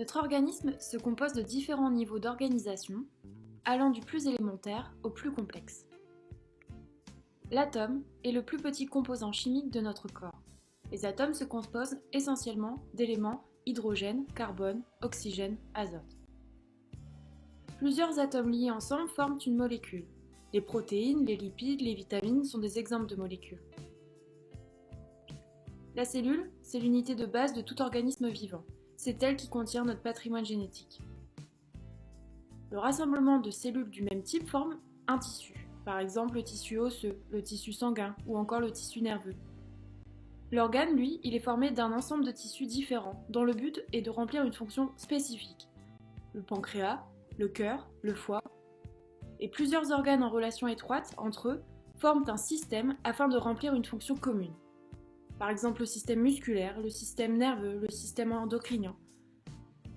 Notre organisme se compose de différents niveaux d'organisation, allant du plus élémentaire au plus complexe. L'atome est le plus petit composant chimique de notre corps. Les atomes se composent essentiellement d'éléments hydrogène, carbone, oxygène, azote. Plusieurs atomes liés ensemble forment une molécule. Les protéines, les lipides, les vitamines sont des exemples de molécules. La cellule, c'est l'unité de base de tout organisme vivant. C'est elle qui contient notre patrimoine génétique. Le rassemblement de cellules du même type forme un tissu, par exemple le tissu osseux, le tissu sanguin ou encore le tissu nerveux. L'organe, lui, il est formé d'un ensemble de tissus différents, dont le but est de remplir une fonction spécifique. Le pancréas, le cœur, le foie, et plusieurs organes en relation étroite entre eux forment un système afin de remplir une fonction commune. Par exemple le système musculaire, le système nerveux, le système endocrinien.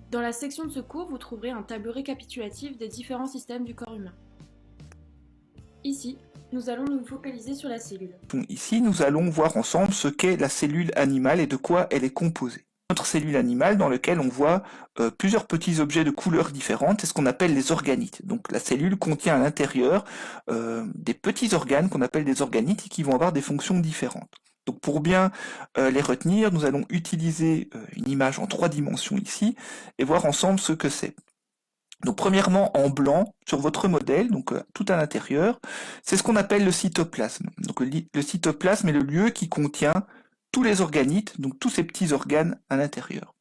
Dans la section de ce cours, vous trouverez un tableau récapitulatif des différents systèmes du corps humain. Ici, nous allons nous focaliser sur la cellule. Ici, nous allons voir ensemble ce qu'est la cellule animale et de quoi elle est composée. Notre cellule animale dans laquelle on voit plusieurs petits objets de couleurs différentes, c'est ce qu'on appelle les organites. Donc la cellule contient à l'intérieur des petits organes qu'on appelle des organites et qui vont avoir des fonctions différentes. Donc pour bien les retenir, nous allons utiliser une image en 3 dimensions ici et voir ensemble ce que c'est. Donc premièrement en blanc sur votre modèle, donc tout à l'intérieur, c'est ce qu'on appelle le cytoplasme. Donc le cytoplasme est le lieu qui contient tous les organites, donc tous ces petits organes à l'intérieur.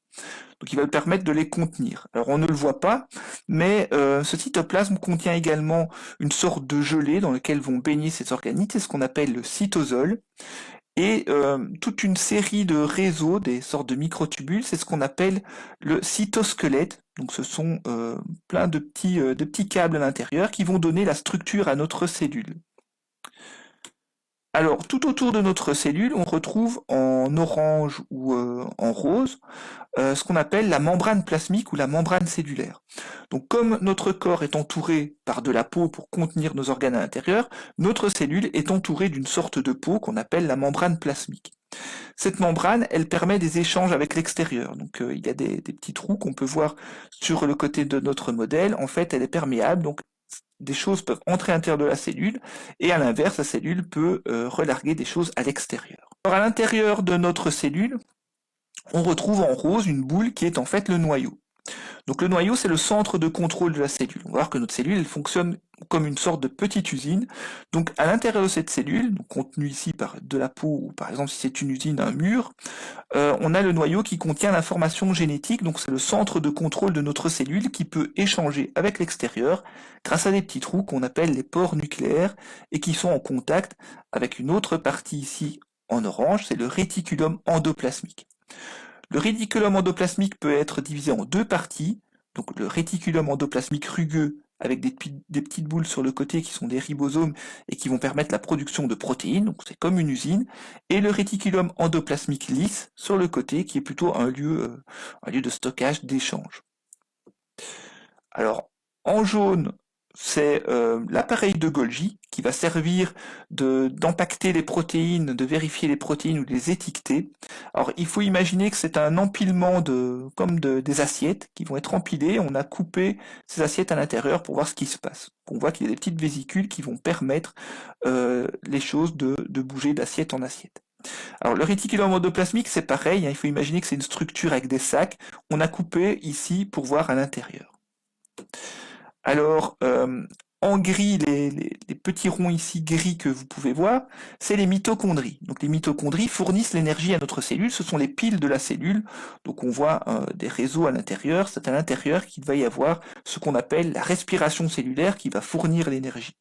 Donc il va permettre de les contenir. Alors on ne le voit pas, mais ce cytoplasme contient également une sorte de gelée dans laquelle vont baigner ces organites, c'est ce qu'on appelle le cytosol. Et toute une série de réseaux, des sortes de microtubules, c'est ce qu'on appelle le cytosquelette. Donc ce sont plein de petits câbles à l'intérieur qui vont donner la structure à notre cellule. Alors tout autour de notre cellule, on retrouve en orange ou en rose ce qu'on appelle la membrane plasmique ou la membrane cellulaire. Donc comme notre corps est entouré par de la peau pour contenir nos organes à l'intérieur, notre cellule est entourée d'une sorte de peau qu'on appelle la membrane plasmique. Cette membrane, elle permet des échanges avec l'extérieur. Donc il y a des petits trous qu'on peut voir sur le côté de notre modèle. En fait, elle est perméable, donc des choses peuvent entrer à l'intérieur de la cellule, et à l'inverse, la cellule peut relarguer des choses à l'extérieur. Alors à l'intérieur de notre cellule, on retrouve en rose une boule qui est en fait le noyau. Donc le noyau, c'est le centre de contrôle de la cellule. On va voir que notre cellule, elle fonctionne comme une sorte de petite usine. Donc à l'intérieur de cette cellule, donc contenue ici par de la peau, ou par exemple si c'est une usine, un mur, on a le noyau qui contient l'information génétique, donc c'est le centre de contrôle de notre cellule qui peut échanger avec l'extérieur grâce à des petits trous qu'on appelle les pores nucléaires et qui sont en contact avec une autre partie ici en orange, c'est le réticulum endoplasmique. Le réticulum endoplasmique peut être divisé en 2 parties, donc le réticulum endoplasmique rugueux avec des petites boules sur le côté qui sont des ribosomes et qui vont permettre la production de protéines, donc c'est comme une usine, et le réticulum endoplasmique lisse sur le côté qui est plutôt un lieu de stockage, d'échange. Alors en jaune, c'est l'appareil de Golgi qui va servir d'empacter les protéines, de vérifier les protéines ou de les étiqueter. Alors il faut imaginer que c'est un empilement des assiettes qui vont être empilées. On a coupé ces assiettes à l'intérieur pour voir ce qui se passe. On voit qu'il y a des petites vésicules qui vont permettre les choses de bouger d'assiette en assiette. Alors le réticulum endoplasmique c'est pareil, hein, il faut imaginer que c'est une structure avec des sacs. On a coupé ici pour voir à l'intérieur. Alors, en gris, les petits ronds ici gris que vous pouvez voir, c'est les mitochondries. Donc les mitochondries fournissent l'énergie à notre cellule, ce sont les piles de la cellule. Donc on voit des réseaux à l'intérieur, c'est à l'intérieur qu'il va y avoir ce qu'on appelle la respiration cellulaire qui va fournir l'énergie.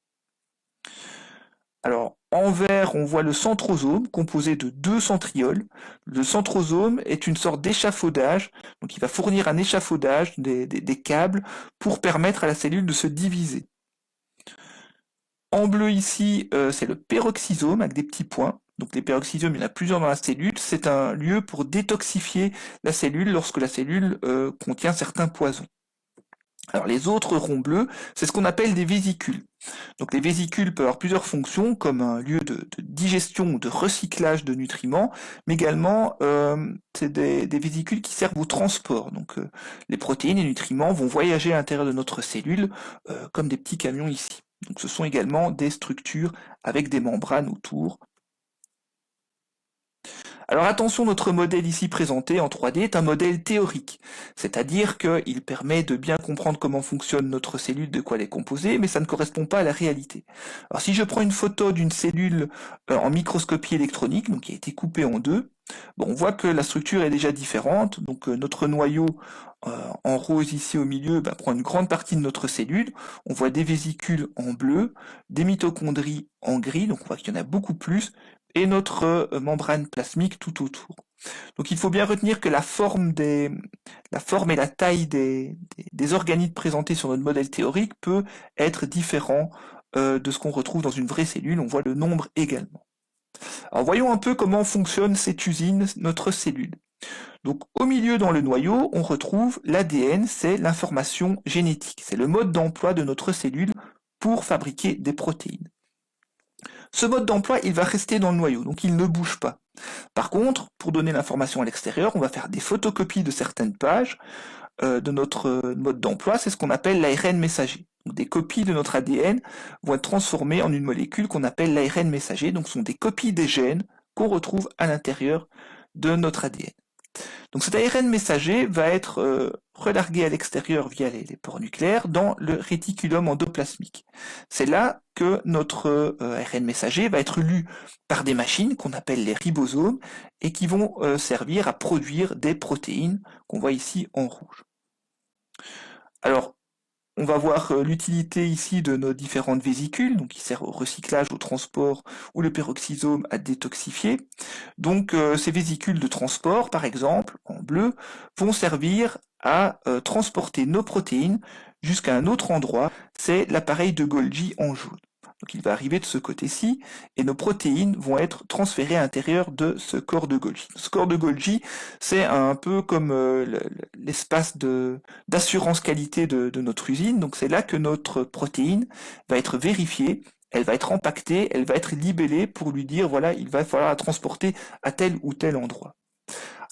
Alors, en vert, on voit le centrosome composé de 2 centrioles. Le centrosome est une sorte d'échafaudage, donc il va fournir un échafaudage, des câbles, pour permettre à la cellule de se diviser. En bleu ici, c'est le peroxysome avec des petits points. Donc les peroxysomes, il y en a plusieurs dans la cellule. C'est un lieu pour détoxifier la cellule lorsque la cellule contient certains poisons. Alors les autres ronds bleus, c'est ce qu'on appelle des vésicules. Donc les vésicules peuvent avoir plusieurs fonctions, comme un lieu de digestion ou de recyclage de nutriments, mais également c'est des vésicules qui servent au transport. Donc les protéines et les nutriments vont voyager à l'intérieur de notre cellule comme des petits camions ici. Donc ce sont également des structures avec des membranes autour. Alors attention, notre modèle ici présenté en 3D est un modèle théorique, c'est-à-dire qu'il permet de bien comprendre comment fonctionne notre cellule, de quoi elle est composée, mais ça ne correspond pas à la réalité. Alors si je prends une photo d'une cellule en microscopie électronique, donc qui a été coupée en deux, bon, on voit que la structure est déjà différente, donc notre noyau en rose ici au milieu prend une grande partie de notre cellule, on voit des vésicules en bleu, des mitochondries en gris, donc on voit qu'il y en a beaucoup plus, et notre membrane plasmique tout autour. Donc il faut bien retenir que la forme et la taille des organismes présentés sur notre modèle théorique peut être différent de ce qu'on retrouve dans une vraie cellule, on voit le nombre également. Alors voyons un peu comment fonctionne cette usine, notre cellule. Donc au milieu dans le noyau, on retrouve l'ADN, c'est l'information génétique, c'est le mode d'emploi de notre cellule pour fabriquer des protéines. Ce mode d'emploi, il va rester dans le noyau, donc il ne bouge pas. Par contre, pour donner l'information à l'extérieur, on va faire des photocopies de certaines pages de notre mode d'emploi, c'est ce qu'on appelle l'ARN messager. Donc, des copies de notre ADN vont être transformées en une molécule qu'on appelle l'ARN messager, donc ce sont des copies des gènes qu'on retrouve à l'intérieur de notre ADN. Donc cet ARN messager va être relargué à l'extérieur via les pores nucléaires dans le réticulum endoplasmique. C'est là que notre ARN messager va être lu par des machines qu'on appelle les ribosomes et qui vont servir à produire des protéines qu'on voit ici en rouge. Alors, on va voir l'utilité ici de nos différentes vésicules, donc qui servent au recyclage, au transport, ou le peroxysome à détoxifier. Donc ces vésicules de transport, par exemple, en bleu, vont servir à transporter nos protéines jusqu'à un autre endroit, c'est l'appareil de Golgi en jaune. Donc il va arriver de ce côté-ci, et nos protéines vont être transférées à l'intérieur de ce corps de Golgi. Ce corps de Golgi, c'est un peu comme l'espace d'assurance qualité de notre usine, donc c'est là que notre protéine va être vérifiée, elle va être empaquetée, elle va être libellée pour lui dire, voilà, il va falloir la transporter à tel ou tel endroit.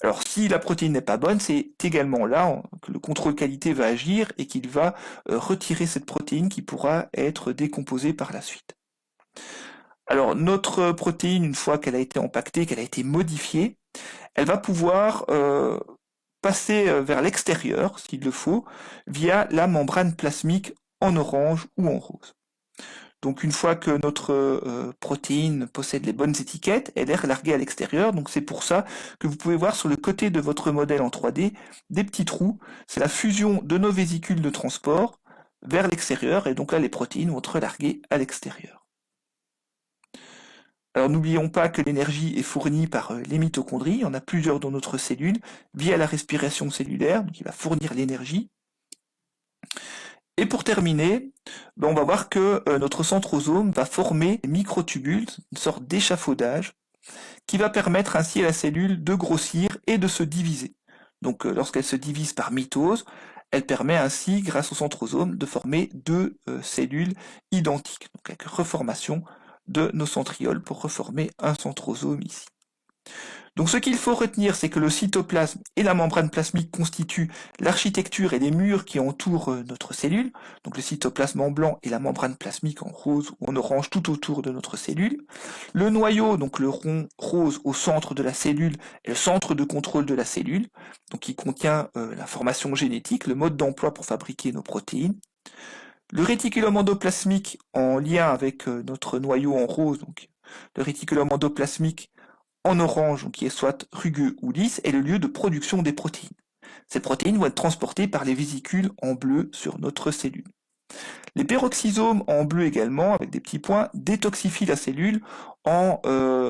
Alors si la protéine n'est pas bonne, c'est également là que le contrôle qualité va agir et qu'il va retirer cette protéine qui pourra être décomposée par la suite. Alors notre protéine, une fois qu'elle a été empaquetée, qu'elle a été modifiée, elle va pouvoir passer vers l'extérieur, s'il le faut, via la membrane plasmique en orange ou en rose. Donc une fois que notre protéine possède les bonnes étiquettes, elle est relarguée à l'extérieur. Donc c'est pour ça que vous pouvez voir sur le côté de votre modèle en 3D des petits trous. C'est la fusion de nos vésicules de transport vers l'extérieur. Et donc là, les protéines vont être relarguées à l'extérieur. Alors n'oublions pas que l'énergie est fournie par les mitochondries. Il y en a plusieurs dans notre cellule via la respiration cellulaire. Donc il va fournir l'énergie. Et pour terminer, on va voir que notre centrosome va former des microtubules, une sorte d'échafaudage, qui va permettre ainsi à la cellule de grossir et de se diviser. Donc lorsqu'elle se divise par mitose, elle permet ainsi, grâce au centrosome, de former deux cellules identiques, donc avec reformation de nos centrioles pour reformer un centrosome ici. Donc ce qu'il faut retenir, c'est que le cytoplasme et la membrane plasmique constituent l'architecture et les murs qui entourent notre cellule, donc le cytoplasme en blanc et la membrane plasmique en rose ou en orange tout autour de notre cellule. Le noyau, donc le rond rose au centre de la cellule, est le centre de contrôle de la cellule, donc qui contient l'information génétique, le mode d'emploi pour fabriquer nos protéines. Le réticulum endoplasmique en lien avec notre noyau en rose, donc le réticulum endoplasmique en orange, qui est soit rugueux ou lisse, est le lieu de production des protéines. Ces protéines vont être transportées par les vésicules en bleu sur notre cellule. Les peroxysomes en bleu également, avec des petits points, détoxifient la cellule en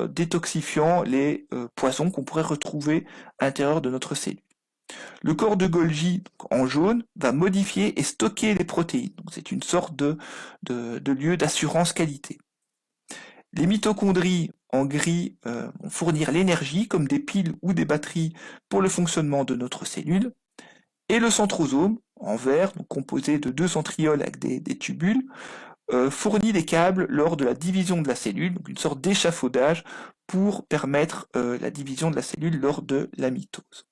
détoxifiant les poisons qu'on pourrait retrouver à l'intérieur de notre cellule. Le corps de Golgi, en jaune, va modifier et stocker les protéines. C'est une sorte de lieu d'assurance qualité. Les mitochondries en gris vont fournir l'énergie comme des piles ou des batteries pour le fonctionnement de notre cellule. Et le centrosome, en vert, donc composé de deux centrioles avec des tubules, fournit les câbles lors de la division de la cellule, donc une sorte d'échafaudage pour permettre la division de la cellule lors de la mitose.